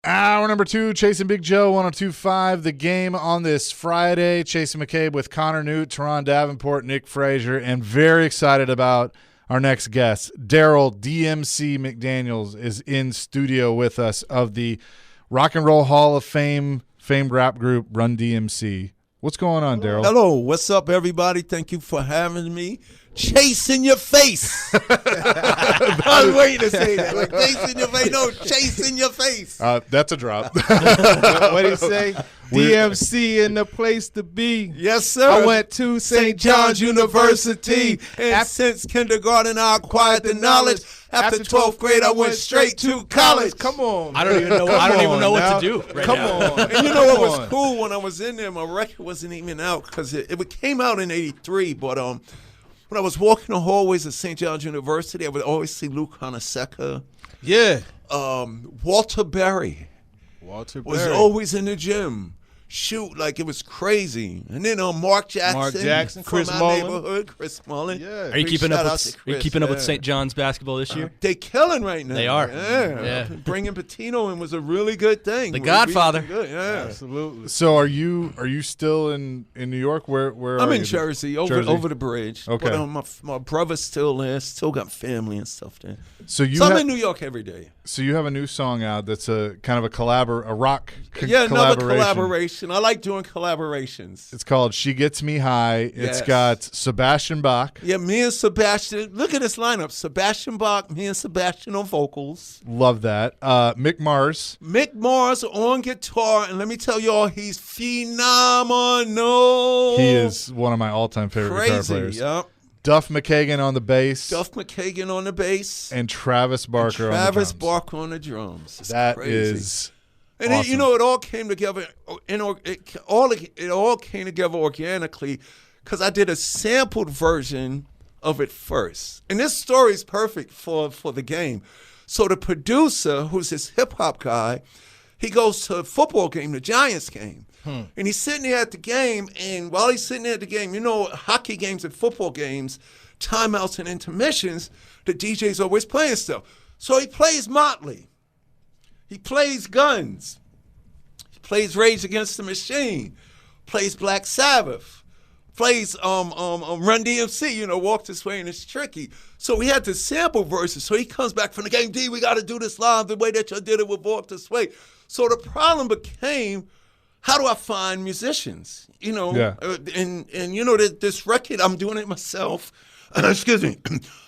Hour number 2, Chasing Big Joe, 102.5. The Game on this Friday. Chasing McCabe with Connor Newt, Teron Davenport, Nick Frazier, and very excited about our next guest. Daryl DMC McDaniels is in studio with us of the Rock and Roll Hall of Fame famed rap group Run DMC. What's going on, Daryl? Hello. What's up, everybody? Thank you for having me. Chasing your face. I was waiting to say that. Like, chasing your face. No, chasing your face. That's a drop. What did he say? DMC in the place to be. Yes, sir. I went to St. John's University. And since kindergarten, I acquired the knowledge. After 12th grade, I went straight to college. Come on. I don't even know. I don't even know what to do. Right Come now. on. And you know what was cool when I was in there? My record wasn't even out because it came out in '83. But when I was walking the hallways of St. John's University, I would always see Lou Conaseca. Yeah. Walter Berry Walter was Berry. always in the gym. Shoot, like it was crazy. And then Mark Jackson Chris from our Mullin. neighborhood, Chris Mullin. Yeah. Are you Big keeping shout up out with? to Are you Chris, keeping up with yeah. St. John's basketball this year? They killing right now. They are. Yeah. Yeah. Bringing Patino in was a really good thing. The We- Godfather. we did good, yeah. Absolutely. So are you still in New York? Where I'm are in you? Jersey, over the bridge. Okay. But my brother's still there, still got family and stuff there. So I'm in New York every day. So you have a new song out that's a kind of a rock Yeah, another collaboration. collaboration. I like doing collaborations. It's called She Gets Me High. It's Yes. got Sebastian Bach. Yeah, me and Sebastian. Look at this lineup. Sebastian Bach, me and Sebastian on vocals. Love that. Mick Mars. Mick Mars on guitar. And let me tell y'all, he's phenomenal. He is one of my all-time favorite guitar crazy. players. Yep. Duff McKagan on the bass. Duff McKagan on the bass. And Travis Barker on the drums. Travis Barker on the drums. It's That crazy. is And awesome. it all came together. It all came together organically because I did a sampled version of it first. And this story is perfect for the game. So the producer, who's this hip hop guy, he goes to a football game, the Giants game. And he's sitting there at the game, and while he's sitting there at the game, you know, hockey games and football games, timeouts and intermissions, the DJ's always playing stuff. So he plays Motley. He plays Guns. He plays Rage Against the Machine. Plays Black Sabbath. Plays Run DMC, you know, Walk This Way and It's Tricky. So we had to sample verses. So he comes back from the game, D, we got to do this live the way that you did it with Walk This Way. So the problem became, how do I find musicians? You know, Yeah. And you know, this record, I'm doing it myself. Excuse me.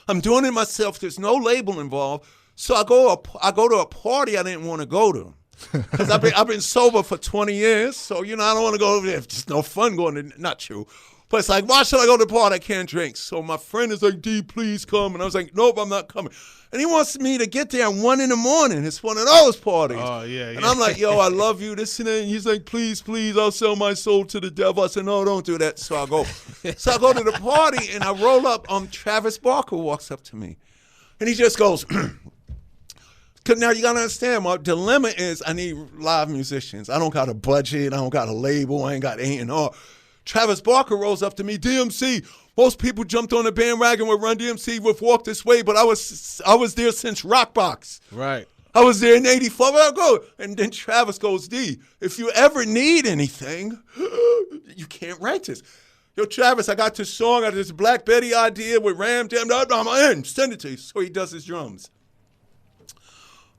I'm doing it myself. There's no label involved. So I go to a party I didn't want to go to because I've been sober for 20 years. So, you know, I don't want to go over there. It's just no fun going to, not true. But it's like, why should I go to the party? I can't drink. So my friend is like, D, please come. And I was like, nope, I'm not coming. And he wants me to get there at 1 a.m. It's one of those parties. Oh, yeah. And I'm like, yo, I love you, this and that. And he's like, please, I'll sell my soul to the devil. I said, no, don't do that. So I go. So I go to the party, and I roll up. Travis Barker walks up to me. And he just goes, because now you got to understand, my dilemma is I need live musicians. I don't got a budget. I don't got a label. I ain't got A&R. Travis Barker rolls up to me, DMC. Most people jumped on the bandwagon with Run DMC with Walk This Way, but I was there since Rockbox. Right. I was there in 84. Where I go? And then Travis goes, D, if you ever need anything, you can't rent this. Yo, Travis, I got this song, I got this Black Betty idea with Ram Jam. I'm in. Send it to you. So he does his drums.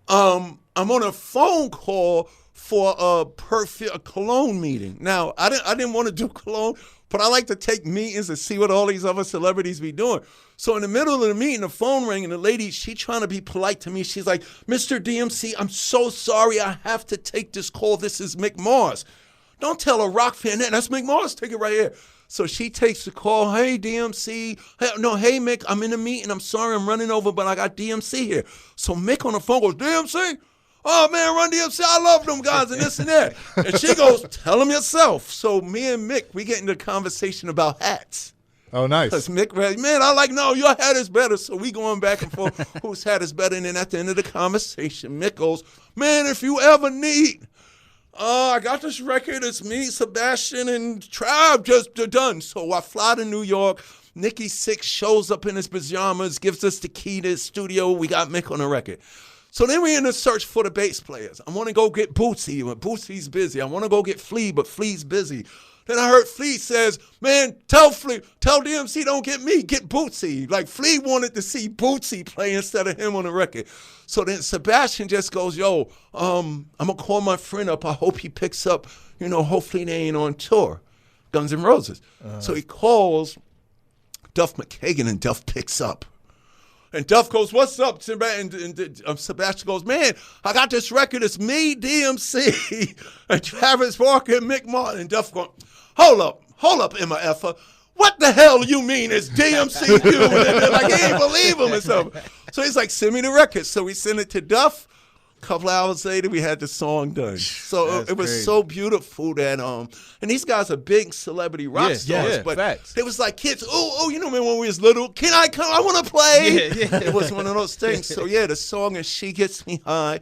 I'm on a phone call for a cologne meeting. Now, I didn't want to do cologne, but I like to take meetings and see what all these other celebrities be doing. So in the middle of the meeting, the phone rang, and the lady, she trying to be polite to me. She's like, Mr. DMC, I'm so sorry. I have to take this call. This is Mick Mars. Don't tell a rock fan that. That's Mick Mars. Take it right here. So she takes the call. Hey, DMC. Hey Mick, I'm in a meeting. I'm sorry I'm running over, but I got DMC here. So Mick on the phone goes, DMC? Oh, man, Run DMC, I love them guys and this and that. And she goes, tell them yourself. So me and Mick, we get into a conversation about hats. Oh, nice. Because Mick, man, I like, no, your hat is better. So we going back and forth, whose hat is better. And then at the end of the conversation, Mick goes, man, if you ever need, I got this record. It's me, Sebastian, and Tribe just done. So I fly to New York. Nikki Sixx shows up in his pajamas, gives us the key to his studio. We got Mick on the record. So then we're in the search for the bass players. I want to go get Bootsy, but Bootsy's busy. I want to go get Flea, but Flea's busy. Then I heard Flea says, man, tell DMC don't get me, get Bootsy. Like Flea wanted to see Bootsy play instead of him on the record. So then Sebastian just goes, yo, I'm going to call my friend up. I hope he picks up. You know, hopefully they ain't on tour. Guns N' Roses. So he calls Duff McKagan, and Duff picks up. And Duff goes, what's up, Sebastian? And Sebastian goes, man, I got this record. It's me, DMC, and Travis Barker and Mick Martin. And Duff going, hold up, Emma Effa. What the hell you mean it's DMC you? And like, he ain't believe him and stuff. So he's like, send me the record. So we sent it to Duff. A couple hours later, we had the song done. So it was crazy. So beautiful that and these guys are big celebrity rock stars, but facts. it was like kids. You know, man, when we was little, can I come? I want to play. Yeah. It was one of those things. So yeah, the song is "She Gets Me High."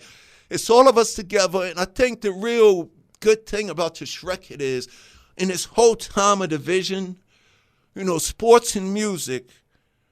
It's all of us together, and I think the real good thing about this record is, in this whole time of division, you know, sports and music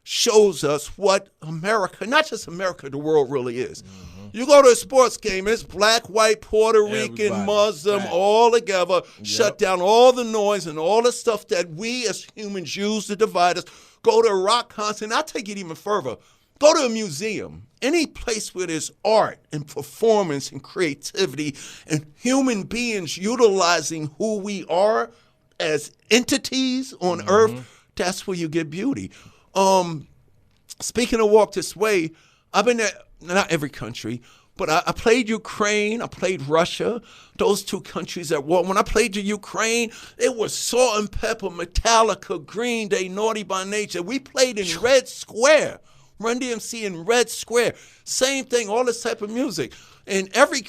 shows us what America, not just America, the world really is. You go to a sports game, it's black, white, Puerto Rican, Everybody. Muslim, Right. all together, shut down all the noise and all the stuff that we as humans use to divide us. Go to a rock concert, and I'll take it even further. Go to a museum, any place where there's art and performance and creativity and human beings utilizing who we are as entities on earth, that's where you get beauty. Speaking of Walk This Way, I've been there, not every country, but I played Ukraine, I played Russia, those two countries at war. When I played the Ukraine, it was Salt and Pepper, Metallica, Green Day, Naughty by Nature. We played in Red Square, Run DMC in Red Square. Same thing, all this type of music. And every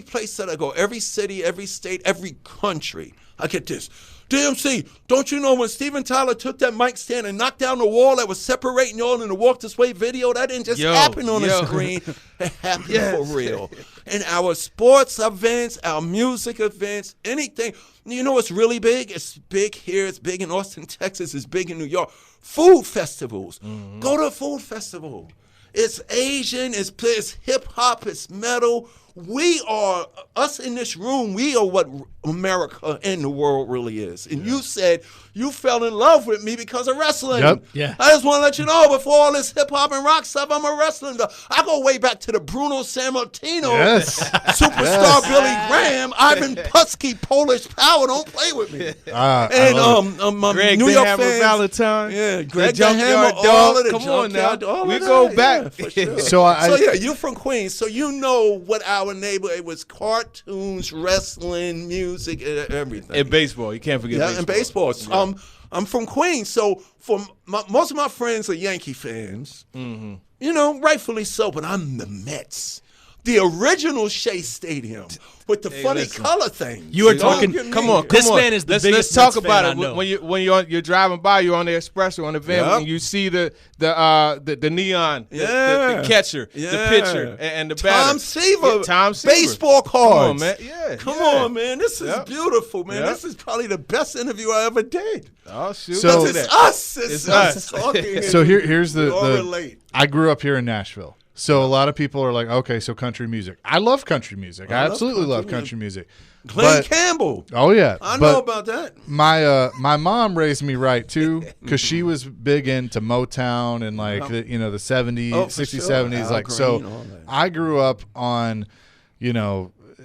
place that I go, every city, every state, every country, I get this. DMC, don't you know when Steven Tyler took that mic stand and knocked down the wall that was separating y'all in the Walk This Way video? That didn't just happen on the screen. It happened for real. And our sports events, our music events, anything. You know what's really big? It's big here. It's big in Austin, Texas. It's big in New York. Food festivals. Go to a food festival. It's Asian. It's hip-hop. It's metal. We are, us in this room, we are what America and the world really is. And you said you fell in love with me because of wrestling. Yep. Yeah. I just want to let you know, before all this hip-hop and rock stuff, I'm a wrestler. I go way back to the Bruno Sammartino, Yes. Superstar Billy Graham, Ivan Putski, Polish Power. Don't play with me. And Greg New the York Hammer fans. Valentine. Yeah, Greg the Junkyard Hammer, Dog. all of the Come on now. Junkyard, all We of go that. back. Yeah, for sure. So yeah, you from Queens, so you know what our neighbor, it was cartoons, wrestling, music, everything. And baseball. You can't forget Yeah, baseball. and baseball. I'm from Queens, so most of my friends are Yankee fans. Mm-hmm. You know, rightfully so, but I'm the Mets. The original Shea Stadium with the funny listen. color thing. You are Don't talking- get me. Come on. This man is the let's biggest talk Mets about fan it. I know. When you're driving by, you're on the expressway on the van, Yep. and you see the neon, the catcher, the Yeah. pitcher, and the batter. Tom Seaver. Yeah, Tom Seaver. Baseball cards. Come on, man. Yeah. Come yeah. on, man. This is Yep. beautiful, man. Yep. This is probably the best interview I ever did. Oh shoot. So- Because Look at it's that. us. It's It's us us. talking. So here's We all the relate. I grew up here in Nashville. So a lot of people are like, okay, so country music. I love country music. I love absolutely country love country music. Glenn But- Campbell. Oh yeah. I But know about that. my mom raised me right too, because she was big into Motown and like the 70s, Oh, for 60s, sure. 70s. Al Like Green, so, all that. I grew up on,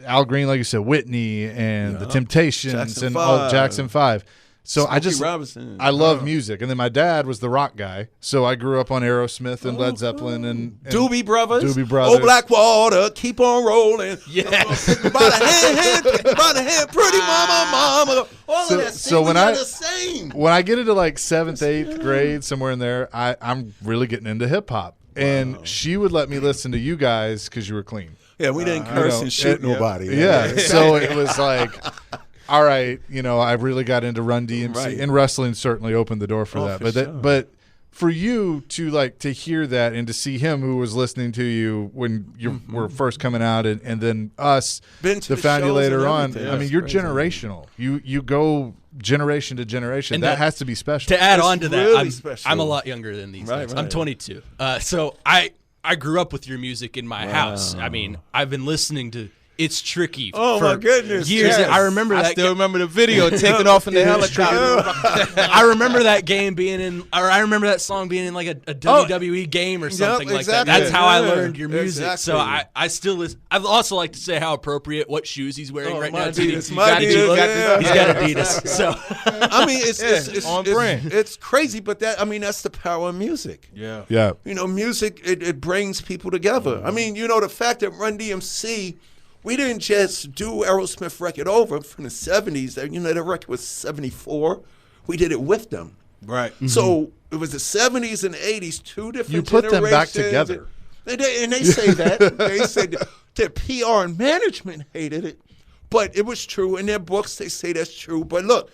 Al Green, like you said, Whitney and the Temptations Jackson and 5. Jackson 5. So Smokey Robinson. I love music, and then my dad was the rock guy, so I grew up on Aerosmith and Led Zeppelin and Doobie Brothers. Doobie Brothers. Oh, Blackwater. Keep on rolling. Yes. Pick me by the hand, pick me by the hand. Pretty mama. All So- of that. so See, when we are I- the same. When I get into like 7th, 8th grade, somewhere in there, I'm really getting into hip hop. And she would let me listen to you guys because you were clean. Yeah, we didn't curse and shoot nobody. Yeah. So it was like, all right, I really got into Run DMC, Right. and wrestling certainly opened the door for that. for But sure. but for you to hear that and to see him who was listening to you when you were first coming out, and then us Been to that the found you shows later and on. everything. I Yeah, mean, it's you're crazy. generational. You go generation to generation. And that that- has to be special. To add It's on to that, really special. I'm a lot younger than these Right, guys. right. I'm 22. So I I grew up with your music in my house. I mean, I've been listening to It's Tricky Oh, for my goodness. years. Yes. I remember that. I still remember the video taking off in the helicopter. I remember that game being in, or I remember that song being in like a WWE game or something like that. exactly. That's how I Yeah. learned your music. So Exactly. I still listen. I'd also like to say how appropriate what shoes he's wearing right now. Adidas, Too. my Did you Adidas, look? yeah. He's got Adidas. So I mean, it's on brand. It's crazy, but that's the power of music. Yeah. Yeah. Music, it brings people together. I mean, the fact that Run DMC, we didn't just do Aerosmith record over from the 70s. The record was 74. We did it with them. Right. So it was the 70s and 80s, two different You put them back generations. together. And they say that. They said that PR and management hated it, but it was true. In their books, they say that's true. But look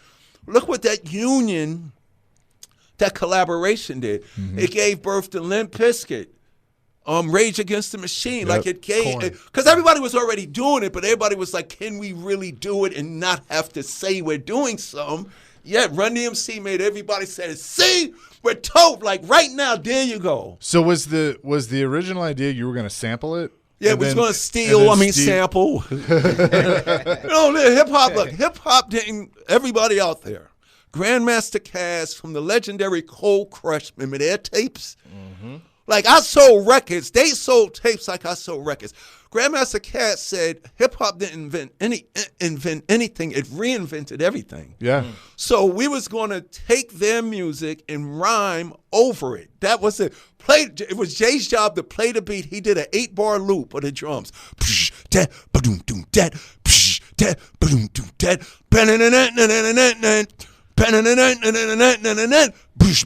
what that union, that collaboration did. It gave birth to Limp Bizkit. Rage Against the Machine, like it gave, because everybody was already doing it, but everybody was like, can we really do it and not have to say we're doing something? Yeah, Run DMC made everybody say, see, we're dope. Like right now, there you go. So was the original idea you were going to sample it? Yeah, And we're then- going to and then sample. Hip hop, look, hip hop didn't, everybody out there, Grandmaster Caz from the legendary Cold Crush, remember their tapes? Like I sold records. They sold tapes like I sold records. Grandmaster Caz said hip hop didn't invent anything. It reinvented everything. Yeah. So we was going to take their music and rhyme over it. That was it. It was Jay's job to play the beat. He did an 8-bar loop of the drums. Psh, da, ba-doom, doom, da, psh, da, ba-doom, doom, da, ba-na-na-na-na-na-na-na.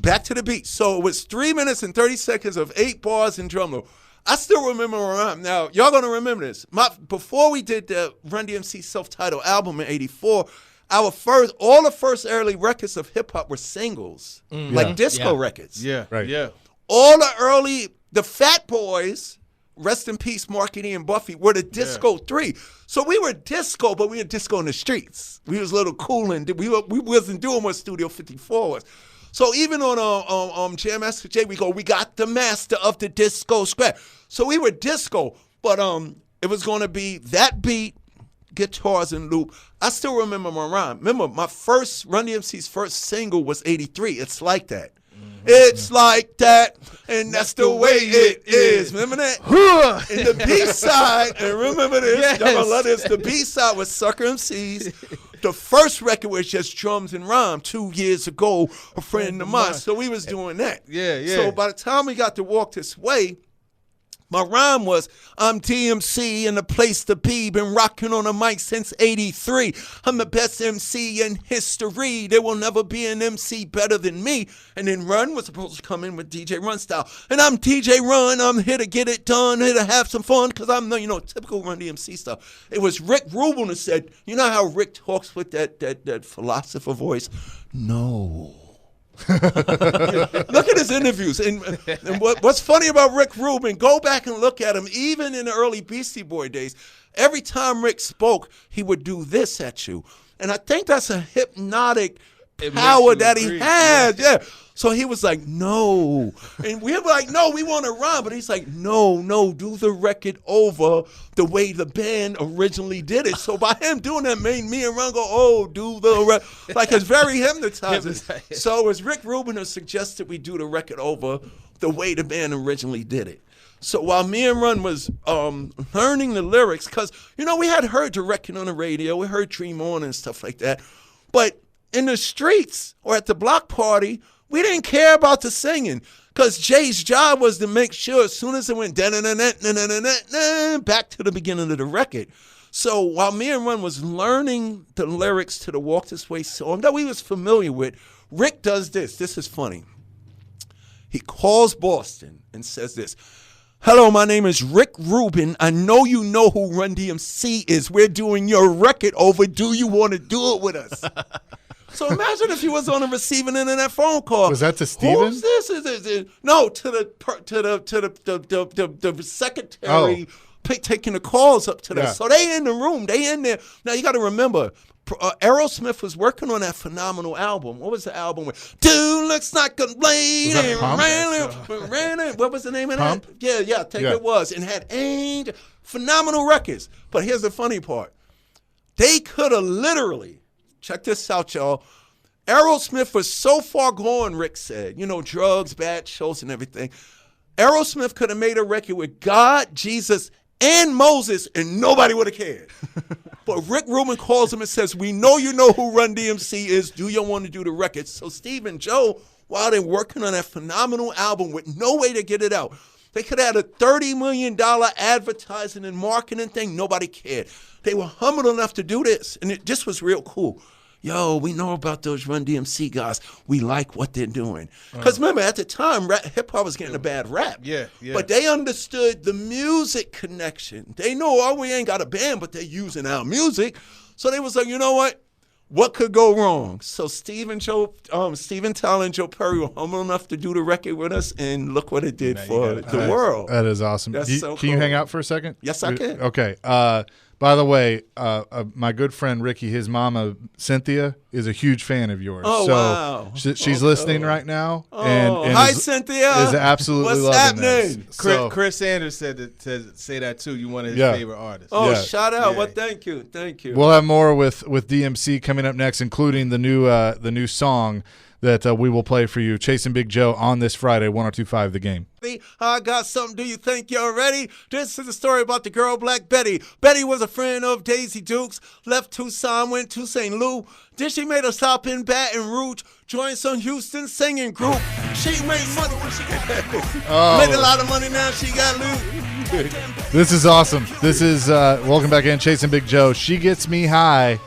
Back to the beat. So it was 3 minutes and 30 seconds of 8 bars and drum roll. I still remember where I'm. Now, y'all going to remember this. Before we did the Run DMC self-titled album in 84, all the first early records of hip-hop were singles, like disco records. Yeah. Right. Yeah. All the Fat Boys, rest in peace, Mark E. and Buffy, were the Disco 3. So we were disco, but we were disco in the streets. We was a little cool, and we wasn't doing what Studio 54 was. So even on Jam Master Jay, we got the master of the disco scrap. So we were disco, but it was going to be that beat, guitars and loop. I still remember my rhyme. Remember, my first Run DMC's first single was 83. It's like that. It's like that, and that's the way it is. Remember that? And the B-side, and remember this, y'all gonna love this, the B-side was Sucker MCs. The first record was just drums and rhyme 2 years ago, a friend of mine. So we was doing that. Yeah, yeah. So by the time we got to Walk This Way, my rhyme was, I'm DMC and the place to be. Been rocking on a mic since 83. I'm the best MC in history. There will never be an MC better than me. And then Run was supposed to come in with DJ Run style. And I'm DJ Run. I'm here to get it done, here to have some fun, because I'm the, typical Run DMC stuff. It was Rick Rubin who said, you know how Rick talks with that philosopher voice? No. Look at his interviews, and what's funny about Rick Rubin, go back and look at him. Even in the early Beastie Boy days, every time Rick spoke, he would do this at you, and I think that's a hypnotic power that he has. Yeah. So he was like, no, and we were like, no, we want to rhyme, but he's like, no, do the record over the way the band originally did it. So by him doing that made me and Ron go, oh, do the record. Like, it's very hypnotizing. So it was Rick Rubin who suggested we do the record over the way the band originally did it. So while me and Run was learning the lyrics, because, we had heard the record on the radio, we heard Dream On and stuff like that, but in the streets or at the block party, we didn't care about the singing, because Jay's job was to make sure as soon as it went back to the beginning of the record. So while me and Run was learning the lyrics to the Walk This Way song that we was familiar with, Rick does this. This is funny. He calls Boston and says this. Hello, my name is Rick Rubin. I know you know who Run DMC is. We're doing your record over. Do you want to do it with us? So imagine if he was on the receiving end of that phone call. Was that to Steven? Who's this? Is it? No, to the secretary taking the calls up to them. Yeah. So they in the room. They in there. Now you got to remember, Aerosmith was working on that phenomenal album. What was the album with? Dude looks like a blade. What was the name of Pump? that? Yeah, I think it was. And had phenomenal records. But here's the funny part. They could have literally, check this out, y'all. Aerosmith was so far gone, Rick said. Drugs, bad shows, and everything. Aerosmith could have made a record with God, Jesus, and Moses, and nobody would have cared. But Rick Rubin calls him and says, we know you know who Run DMC is. Do you want to do the record? So Steve and Joe, while they're working on that phenomenal album with no way to get it out, they could have had a $30 million advertising and marketing thing. Nobody cared. They were humble enough to do this, and it just was real cool. Yo, we know about those Run DMC guys. We like what they're doing. Because remember, at the time, hip-hop was getting a bad rap. Yeah. But they understood the music connection. They know, we ain't got a band, but they're using our music. So they was like, you know what? What could go wrong? So Steven Tyler and Joe Perry were humble enough to do the record with us, and look what it did for the world. That is awesome. That's so Can you cool. hang out for a second? Yes, I can. Okay. By the way, my good friend Ricky, his mama Cynthia, is a huge fan of yours. Oh, so wow. She's listening right now. Oh, and hi, is, Cynthia. Is absolutely What's loving happening? this. So, Chris Sanders said to say that too. You one of his Yeah. favorite artists. Oh, Yeah. shout out. Yeah. Well, thank you. we'll have more with DMC coming up next, including the new song that we will play for you, Chasing Big Joe, on this Friday, 102.5 The Game. I got something. Do you think you're ready? This is a story about the girl Black Betty. Betty was a friend of Daisy Dukes, left Tucson, went to St. Louis. Then she made a stop in Baton Rouge, joined some Houston singing group. She made money when she made a lot of money now. She got loot. This is awesome. This is welcome back in, Chasing Big Joe. She Gets Me High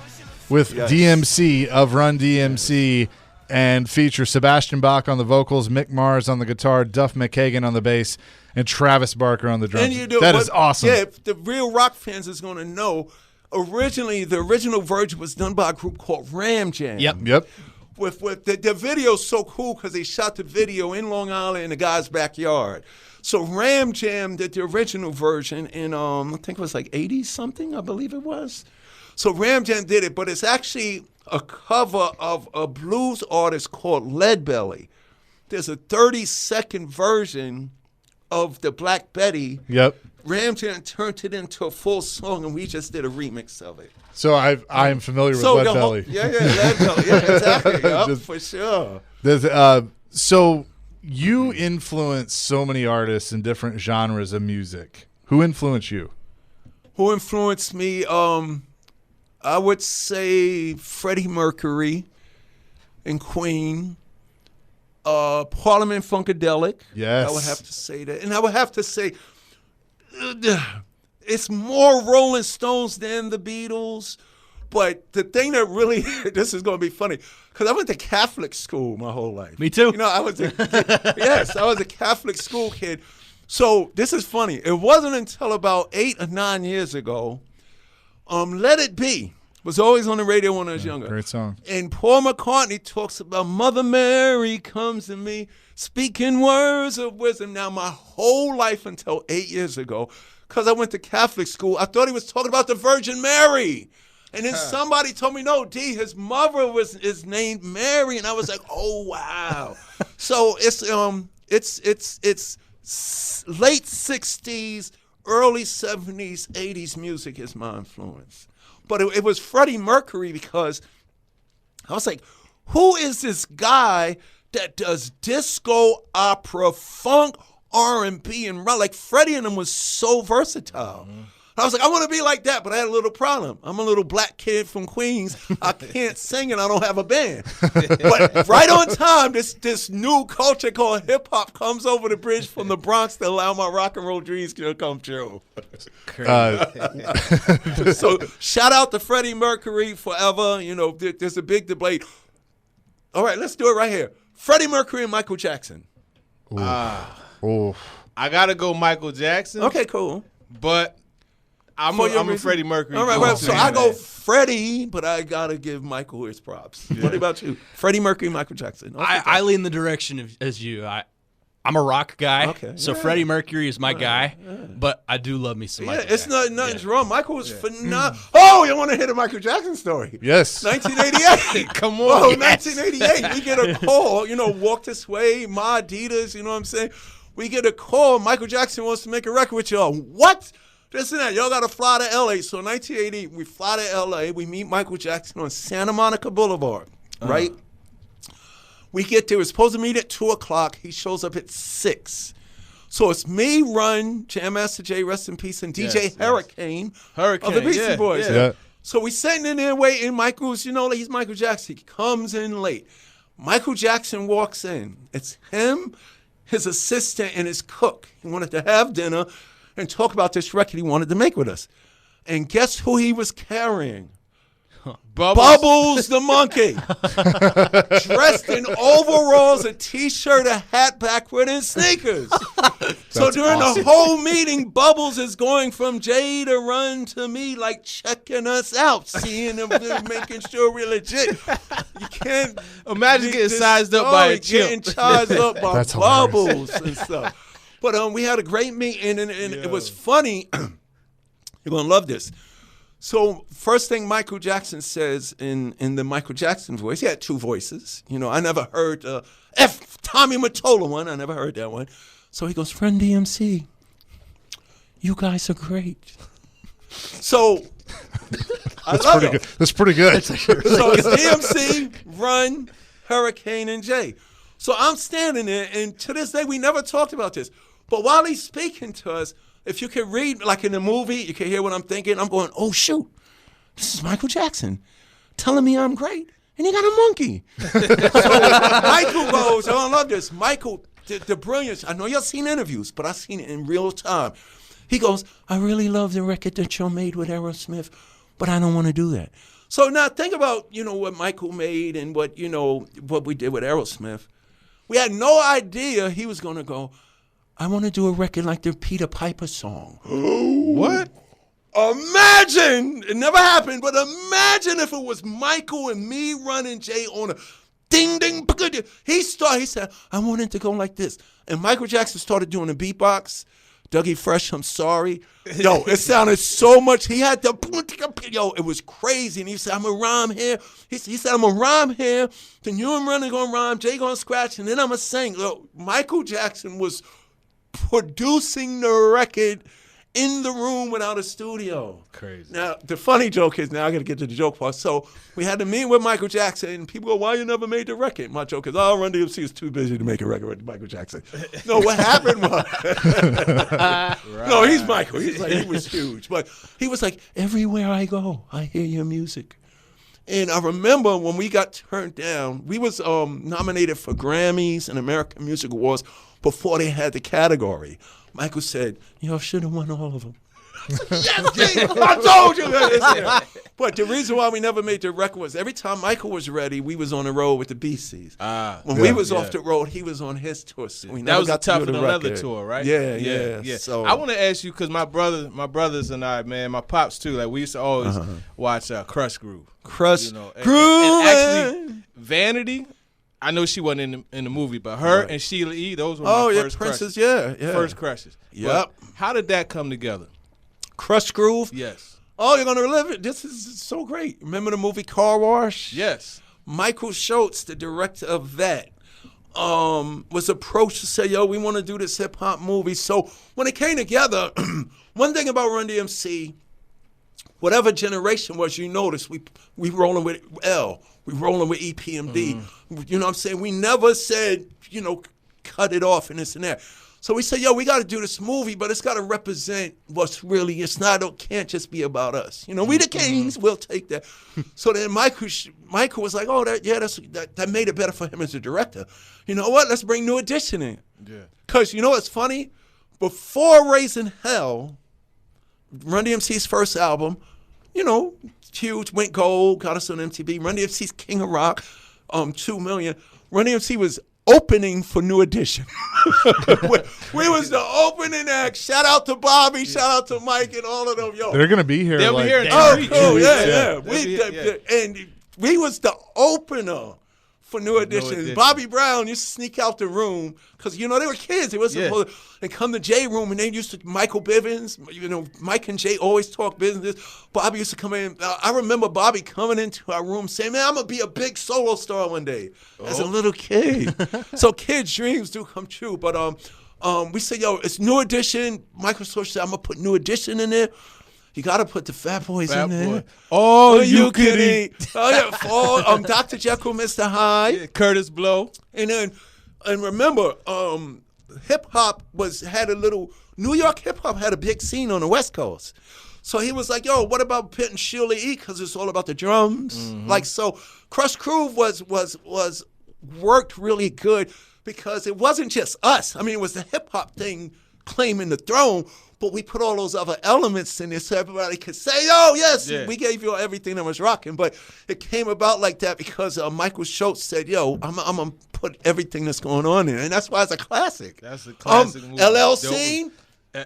with DMC of Run DMC. And feature Sebastian Bach on the vocals, Mick Mars on the guitar, Duff McKagan on the bass, and Travis Barker on the drums. That is awesome. Yeah, the real rock fans is going to know, originally, the original version was done by a group called Ram Jam. Yep. With the video's so cool because they shot the video in Long Island in the guy's backyard. So Ram Jam did the original version in, I think it was like 80-something, I believe it was. So Ram Jam did it, but it's actually a cover of a blues artist called Leadbelly. There's a 30-second version of the Black Betty. Yep. Ram Jam turned it into a full song, and we just did a remix of it. So I am familiar with Leadbelly. Leadbelly. Yeah, exactly. Yep, for sure. So you influence so many artists in different genres of music. Who influenced you? Who influenced me? I would say Freddie Mercury and Queen, Parliament Funkadelic. Yes. I would have to say that. And I would have to say it's more Rolling Stones than the Beatles. But the thing that really, this is going to be funny, because I went to Catholic school my whole life. Me too. I was a Catholic school kid. So this is funny. It wasn't until about 8 or 9 years ago, Let It Be was always on the radio when I was younger. Great song. And Paul McCartney talks about Mother Mary comes to me, speaking words of wisdom. Now, my whole life until 8 years ago, because I went to Catholic school, I thought he was talking about the Virgin Mary. And then somebody told me, no, D, his mother is named Mary. And I was like, oh, wow. So it's late 60s, early 70s, 80s music is my influence. But it was Freddie Mercury because I was like, who is this guy that does disco, opera, funk, R&B, and rock? Like Freddie and him was so versatile. Mm-hmm. I was like, I want to be like that, but I had a little problem. I'm a little black kid from Queens. I can't sing and I don't have a band. But right on time, this new culture called hip-hop comes over the bridge from the Bronx to allow my rock and roll dreams to come true. So shout out to Freddie Mercury forever. There's a big debate. All right, let's do it right here. Freddie Mercury and Michael Jackson. Oof. I got to go Michael Jackson. Okay, cool. But I'm a Freddie Mercury. All right, well, so I go Freddie, but I got to give Michael his props. Yeah. What about you? Freddie Mercury, Michael Jackson. I lean the direction as you. I'm a rock guy, Okay. so Yeah. Freddie Mercury is my guy, but I do love me some Yeah, Michael it's Jackson. nothing's wrong. Michael was phenomenal. Oh, you want to hear the Michael Jackson story? Yes. 1988. Come on. Whoa, Yes. 1988. We get a call, Walk This Way, Ma Adidas, you know what I'm saying? We get a call, Michael Jackson wants to make a record with y'all. What? This and that. Y'all got to fly to L.A. So in 1980, we fly to L.A. We meet Michael Jackson on Santa Monica Boulevard, right? We get there. We're supposed to meet at 2 o'clock. He shows up at 6. So it's me, Run, Jam Master Jay, rest in peace, and DJ Yes. Hurricane of the Hurricane, Beastie yeah, Boys. Yeah. So we sitting in there waiting. Michael's, he's Michael Jackson. He comes in late. Michael Jackson walks in. It's him, his assistant, and his cook. He wanted to have dinner and talk about this record he wanted to make with us. And guess who he was carrying? Bubbles the monkey. Dressed in overalls, a T-shirt, a hat backward, and sneakers. So during the whole meeting, Bubbles is going from Jay to Run to me, like checking us out, seeing them, making sure we're legit. You can't Imagine getting sized up by a chimp. getting charged up by That's Bubbles and stuff. But we had a great meeting, and it was funny. You're gonna love this. So first thing Michael Jackson says in the Michael Jackson voice, he had 2 voices. I never heard Tommy Mottola one. I never heard that one. So he goes, "Friend DMC, you guys are great." So I love it. That's pretty good. So it's DMC, Run, Hurricane, and Jay. So I'm standing there, and to this day, we never talked about this. But while he's speaking to us, if you can read, like in the movie, you can hear what I'm thinking. I'm going, oh, shoot, this is Michael Jackson telling me I'm great, and he got a monkey. So Michael goes, I love this. Michael, the brilliance, I know y'all seen interviews, but I seen it in real time. He goes, I really love the record that y'all made with Aerosmith, but I don't want to do that. So now think about, what Michael made and what we did with Aerosmith. We had no idea he was going to go, I want to do a record like the Peter Piper song. What? Imagine, it never happened, but imagine if it was Michael and me running Jay on a ding, ding, he said, I want it to go like this. And Michael Jackson started doing the beatbox. Dougie Fresh, I'm sorry. Yo, it sounded so much. He had the, it was crazy. And he said, I'm going to rhyme here. He said, I'm going to rhyme here. Then you and Running going to rhyme. Jay going to scratch. And then I'm going to sing. Yo, Michael Jackson was producing the record in the room without a studio. Crazy. Now, the funny joke is, now I got to get to the joke part. So we had to meet with Michael Jackson, and people go, why you never made the record? My joke is, Run DMC is too busy to make a record with Michael Jackson. No, what happened was, no, he's Michael. He was huge. But he was like, everywhere I go, I hear your music. And I remember when we got turned down, we was nominated for Grammys and American Music Awards before they had the category. Michael said, I should have won all of them. Yes, Jay, I told you that. But the reason why we never made the record was every time Michael was ready, we was on the road with the Beasties. When we was off the road, he was on his tour. So we That never was a got to Tougher do Than the Leather record. tour, right? Yeah. So I want to ask you, because my brothers and I, man, my pops too, like we used to always watch Crush Groove. Crush And Groove. actually, Vanity, I know she wasn't in the movie, but her and Sheila E., those were my first Princess, crushes. yeah. First crushes. Yep. But how did that come together? Crush Groove. Yes. Oh, you're gonna relive it. This is so great. Remember the movie Car Wash? Yes. Michael Schultz, the director of that, was approached to say, yo, we want to do this hip hop movie. So when it came together, one thing about Run DMC, whatever generation was, you notice we rolling with L, we rolling with EPMD. You know what I'm saying? We never said, cut it off and this and that. So we said, yo, we got to do this movie, but it's got to represent what's really, it can't just be about us. We the kings, we'll take that. So then Michael was like, oh, that made it better for him as a director. You know what? Let's bring New Edition in. Yeah. Because you know what's funny? Before Raising Hell, Run DMC's first album, huge, went gold, got us on MTV. Run DMC's King of Rock, 2 million. Run DMC was opening for New Edition. we was the opening act. Shout out to Bobby, shout out to Mike and all of them. Yo, They're going to be here. They'll be here in oh, 2 weeks. cool, Yeah. yeah. And we was the opener for New Edition. Edition. Bobby Brown used to sneak out the room because, you know, they were kids. They wasn't Yeah. supposed to, and come to J room, and they used to, Michael Bivens, you know, Mike and Jay always talk business. Bobby used to come in. I remember Bobby coming into our room saying, man, I'm going to be a big solo star one day as a little kid. So kids' dreams do come true. But we said, yo, it's New Edition. Michael Source said, I'm going to put New Edition in there. You got to put the Fat Boys in there. Oh, you can eat. Oh, yeah. Dr. Jekyll, Mr. Hyde. Yeah, Curtis Blow. And remember, hip hop had a little, New York hip hop had a big scene on the West Coast. So he was like, yo, what about Pitt and Sheila E? Because it's all about the drums. Like, so Crush Groove was worked really good because it wasn't just us. I mean, it was the hip hop thing claiming the throne, but we put all those other elements in there so everybody could say, oh, yes, we gave you everything that was rocking. But it came about like that because Michael Schultz said, yo, I'm going to put everything that's going on in. And that's why it's a classic. That's a classic movie. LL Scene,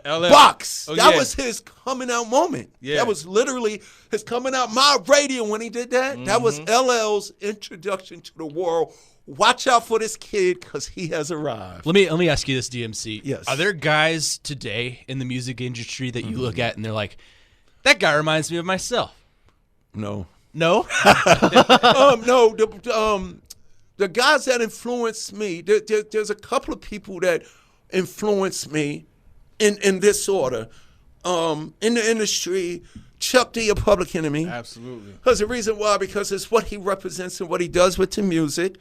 Box. That was his coming out moment. Yeah. That was literally his coming out. My radio when he did that, that was LL's introduction to the world. Watch out for this kid because he has arrived. Let me ask you this, DMC. Yes. Are there guys today in the music industry that you look at and they're like, that guy reminds me of myself? No. No? No. The guys that influenced me, there's a couple of people that influenced me in this order. In the industry, Chuck D, a Public Enemy. Absolutely. Because the reason why, because it's what he represents and what he does with the music.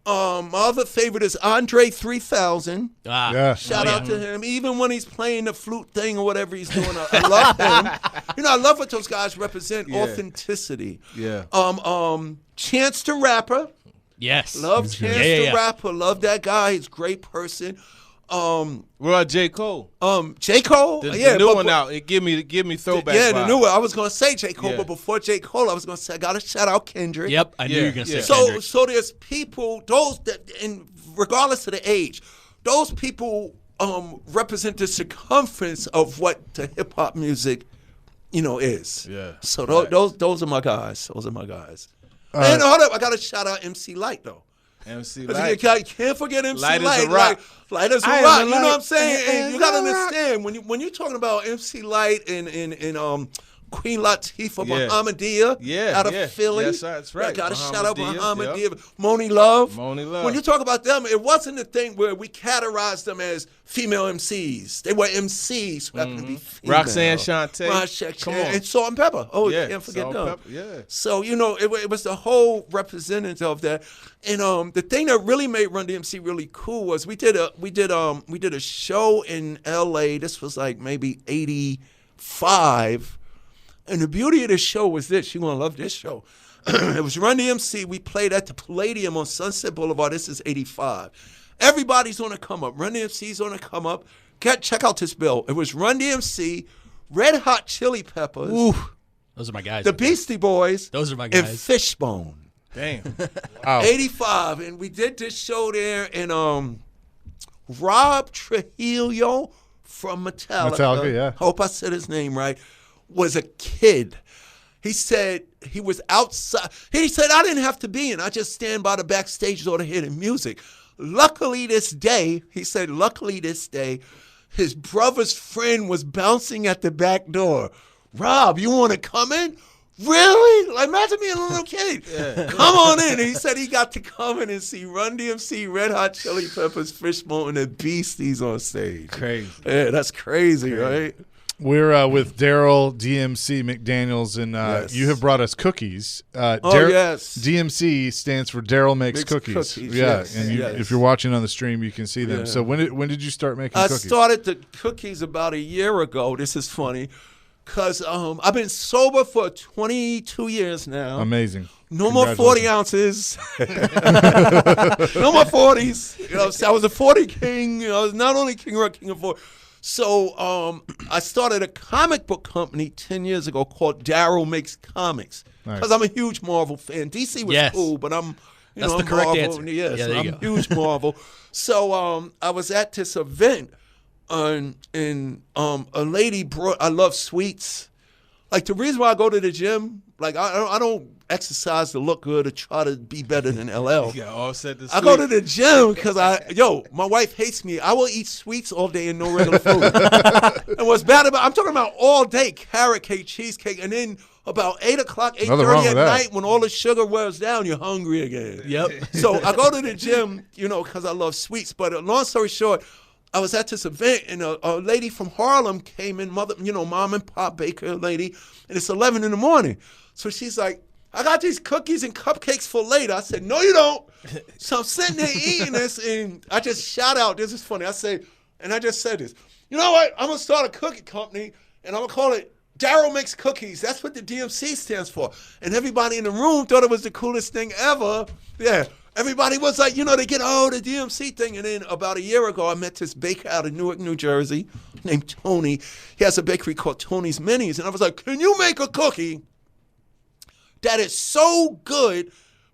My other favorite is Andre 3000. Yeah. Shout out to him. Even when he's playing the flute thing or whatever he's doing, I love him. You know, I love what those guys represent, authenticity. Yeah. Chance the Rapper. Yes. Love Chance the Rapper. Love that guy. He's a great person. What about J. Cole? J. Cole? The new one out. It give me throwback Yeah, vibe. the new one. I was going to say J. Cole, Yeah. but before J. Cole, I was going to say I got to shout out Kendrick. Yep, I knew you were going to say So, Kendrick. so there's people, those that, and regardless of the age, those people represent the circumference of what the hip hop music, you know, is. Yeah. So those are my guys. Those are my guys. And hold up, I got to shout out MC Light though. MC 'Cause Light. you can't forget MC Light Light. as a rock. Light as a I am rock. a You know light what I'm saying? And you gotta as a rock. understand when you're talking about MC Light and Queen Latifah, Yeah. Bahamadia Yeah, out of yeah. Philly. Yes, that's right. I gotta shout out Bahamadia, Bahamadia. Moni Love. Moni Love. When you talk about them, it wasn't a thing where we categorized them as female MCs. They were MCs who happened to be female. Roxanne Shante. Come on. And Salt and Pepper. Oh, Yeah, you can't forget Salt them. and Pepper, yeah. So, you know, it was the whole representative of that. And the thing that really made Run DMC really cool was we did a show in LA. This was like maybe 85. And the beauty of the show was this. You're going to love this show. It was Run DMC. We played at the Palladium on Sunset Boulevard. This is 85. Everybody's on the come up. Run DMC's on the come up. Check out this bill. It was Run DMC, Red Hot Chili Peppers, Ooh, those are my guys. the Beastie Boys, Those are my and guys. Fishbone. Damn. 85. And we did this show there, and Rob Trujillo from Metallica, yeah. Hope I said his name right. Was a kid. He said he was outside. He said, I didn't have to be in. I just stand by the backstage door to hear the music. Luckily this day, he said, his brother's friend was bouncing at the back door. Rob, you want to come in? Really? Like, imagine being a little kid. Come on in. And he said he got to come in and see Run DMC, Red Hot Chili Peppers, Fishbone, and the Beasties on stage. Crazy. Yeah, that's crazy, right? We're with Daryl DMC McDaniels, and Yes. you have brought us cookies. Yes. DMC stands for Daryl Makes Cookies. Yeah, yes, and yes. if you're watching on the stream, you can see them. Yeah. So when did you start making I cookies? started the cookies about a year ago. This is funny because I've been sober for 22 years now. Amazing. No more 40 ounces. No more 40s. You know, so I was a 40 king. You know, I was not only king of king of 40. So I started a comic book company 10 years ago called Daryl Makes Comics because I'm a huge Marvel fan. DC was cool, but I'm That's know, the correct Marvel. answer. Yes, Yeah, there you I'm go. huge Marvel. So I was at this event and a lady brought. I love sweets. Like, the reason why I go to the gym, like, I don't exercise to look good or try to be better than LL. You got all set to I go to the gym because my wife hates me. I will eat sweets all day and no regular food. And what's bad about, I'm talking about all day, carrot cake, cheesecake, and then about 8 o'clock, 8:30 at night, when all the sugar wears down, you're hungry again. Yep. So I go to the gym, because I love sweets. But long story short, I was at this event, and a lady from Harlem came in, mom and pop baker lady, and it's 11 in the morning. So she's like, I got these cookies and cupcakes for later. I said, no, you don't. So I'm sitting there eating this, and I just shout out, this is funny. I just said this. You know what? I'm going to start a cookie company, and I'm going to call it Daryl Makes Cookies. That's what the DMC stands for. And everybody in the room thought it was the coolest thing ever. Yeah. Everybody was like, they get, the DMC thing. And then about a year ago, I met this baker out of Newark, New Jersey named Tony. He has a bakery called Tony's Minis. And I was like, can you make a cookie that is so good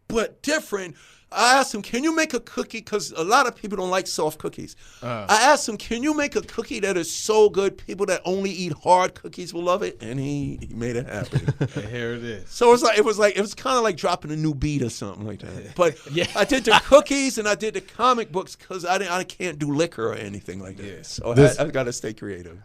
but different? I asked him, can you make a cookie? Because a lot of people don't like soft cookies. I asked him, can you make a cookie that is so good, people that only eat hard cookies will love it? And he made it happen. And here it is. So it was kind of like dropping a new beat or something like that. But I did the cookies and I did the comic books because I can't do liquor or anything like that. Yeah. So I got to stay creative.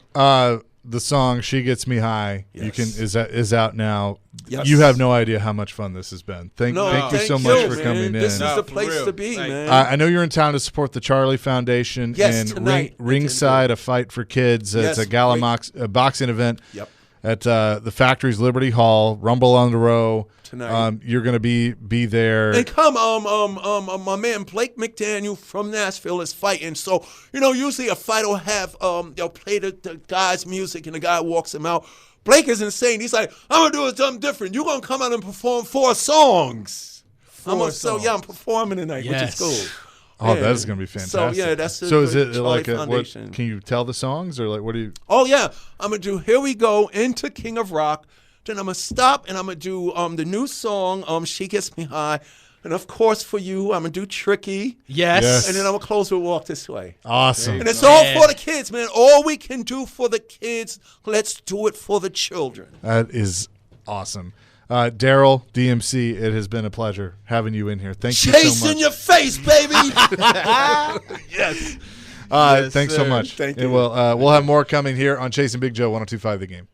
The song "She Gets Me High" is out now. Yes. You have no idea how much fun this has been. Thank you so much for coming in. This is the place to be, man. I know you're in town to support the Charlie Foundation and tonight. Ringside, a fight for kids. It's a gala boxing event at the Factory's Liberty Hall. Rumble on the Row. Tonight. You're going to be there. And come, my man Blake McDaniel from Nashville is fighting. So, usually a fight will have, they'll play the guy's music and the guy walks him out. Blake is insane. He's like, I'm going to do it something different. You're going to come out and perform 4 songs. I'm performing tonight, which is cool. Oh, that is going to be fantastic. So, that's so is it Charlie like Foundation. Can you tell the songs or like what do you? Oh, yeah. I'm going to do Here We Go into King of Rock. Then I'm going to stop and I'm going to do the new song, She Gets Me High. And, of course, for you, I'm going to do Tricky. Yes. And then I'm going to close with Walk This Way. Awesome. And it's all for the kids, man. All we can do for the kids, let's do it for the children. That is awesome. Daryl, DMC, it has been a pleasure having you in here. Thank you so much. Chasing your face, baby. Yes. Thanks so much. Thank you. And we'll have more coming here on Chasing Big Joe 102.5 The Game.